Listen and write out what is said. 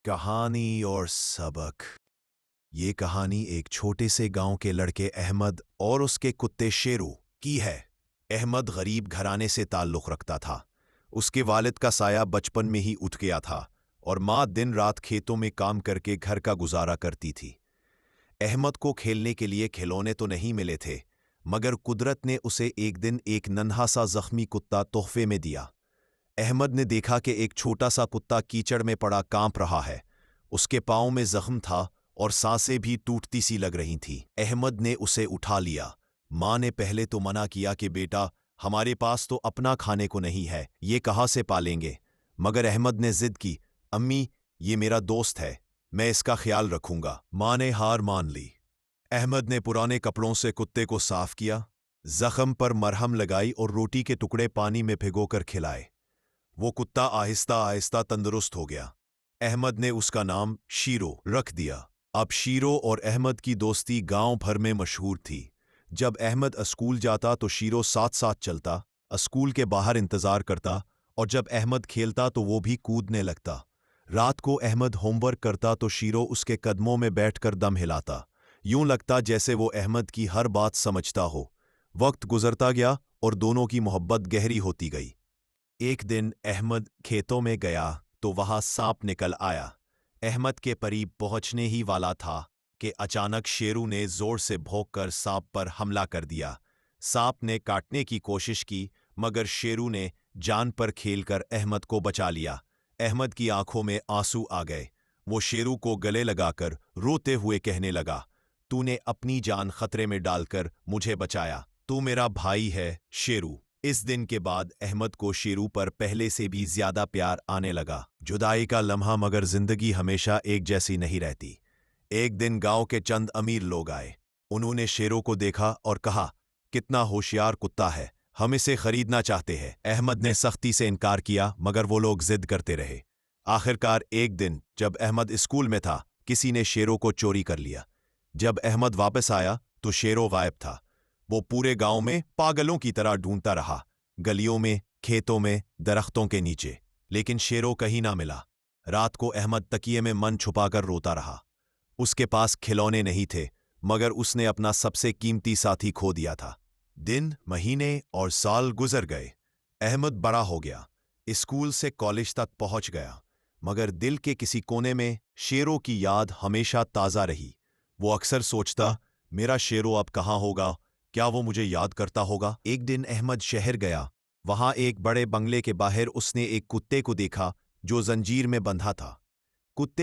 कहानी और सबक। ये कहानी एक छोटे से गांव के लड़के अहमद और उसके कुत्ते शेरू की है। अहमद गरीब घराने से ताल्लुक़ रखता था। उसके वालिद का साया बचपन में ही उठ गया था और माँ दिन रात खेतों में काम करके घर का गुजारा करती थी। अहमद को खेलने के लिए खिलौने तो नहीं मिले थे, मगर कुदरत ने उसे एक दिन एक नन्हा सा जख्मी कुत्ता तोहफे में दिया। अहमद ने देखा कि एक छोटा सा कुत्ता कीचड़ में पड़ा कांप रहा है। उसके पाँव में जख्म था और सांसें भी टूटती सी लग रही थीं। अहमद ने उसे उठा लिया। माँ ने पहले तो मना किया कि बेटा, हमारे पास तो अपना खाने को नहीं है, ये कहाँ से पालेंगे। मगर अहमद ने जिद की, अम्मी, ये मेरा दोस्त है, मैं इसका ख्याल रखूंगा। माँ ने हार मान ली। अहमद ने पुराने कपड़ों से कुत्ते को साफ किया, जख्म पर मरहम लगाई और रोटी के टुकड़े पानी में भिगोकर खिलाए। वो कुत्ता आहिस्ता आहिस्ता तंदुरुस्त हो गया। अहमद ने उसका नाम शीरो रख दिया। अब शीरो और अहमद की दोस्ती गांव भर में मशहूर थी। जब अहमद स्कूल जाता तो शीरो साथ साथ चलता, स्कूल के बाहर इंतजार करता, और जब अहमद खेलता तो वो भी कूदने लगता। रात को अहमद होमवर्क करता तो शीरो उसके कदमों में बैठकर दम हिलाता। यूं लगता जैसे वो अहमद की हर बात समझता हो। वक्त गुजरता गया और दोनों की मोहब्बत गहरी होती गई। एक दिन अहमद खेतों में गया तो वहां सांप निकल आया। अहमद के करीब पहुंचने ही वाला था कि अचानक शेरू ने जोर से भौंककर सांप पर हमला कर दिया। सांप ने काटने की कोशिश की, मगर शेरू ने जान पर खेलकर अहमद को बचा लिया। अहमद की आंखों में आंसू आ गए। वो शेरू को गले लगाकर रोते हुए कहने लगा, तूने अपनी जान खतरे में डालकर मुझे बचाया, तू मेरा भाई है शेरू। इस दिन के बाद अहमद को शेरू पर पहले से भी ज्यादा प्यार आने लगा। जुदाई का लम्हा, मगर जिंदगी हमेशा एक जैसी नहीं रहती। एक दिन गांव के चंद अमीर लोग आए। उन्होंने शेरू को देखा और कहा, कितना होशियार कुत्ता है, हम इसे खरीदना चाहते हैं। अहमद ने सख्ती से इनकार किया, मगर वो लोग जिद करते रहे। आखिरकार एक दिन जब अहमद स्कूल में था, किसी ने शेरू को चोरी कर लिया। जब अहमद वापस आया तो शेरू गायब था। वो पूरे गांव में पागलों की तरह ढूंढता रहा, गलियों में, खेतों में, दरख्तों के नीचे, लेकिन शेरू कहीं ना मिला। रात को अहमद तकिए में मन छुपाकर रोता रहा। उसके पास खिलौने नहीं थे, मगर उसने अपना सबसे कीमती साथी खो दिया था। दिन, महीने और साल गुजर गए। अहमद बड़ा हो गया, स्कूल से कॉलेज तक पहुंच गया, मगर दिल के किसी कोने में शेरू की याद हमेशा ताज़ा रही। वो अक्सर सोचता, मेरा शेरू अब कहाँ होगा, क्या वो मुझे याद करता होगा। एक दिन अहमद शहर गया। वहां एक बड़े बंगले के बाहर उसने एक कुत्ते को देखा जो जंजीर में बंधा था। कुत्ते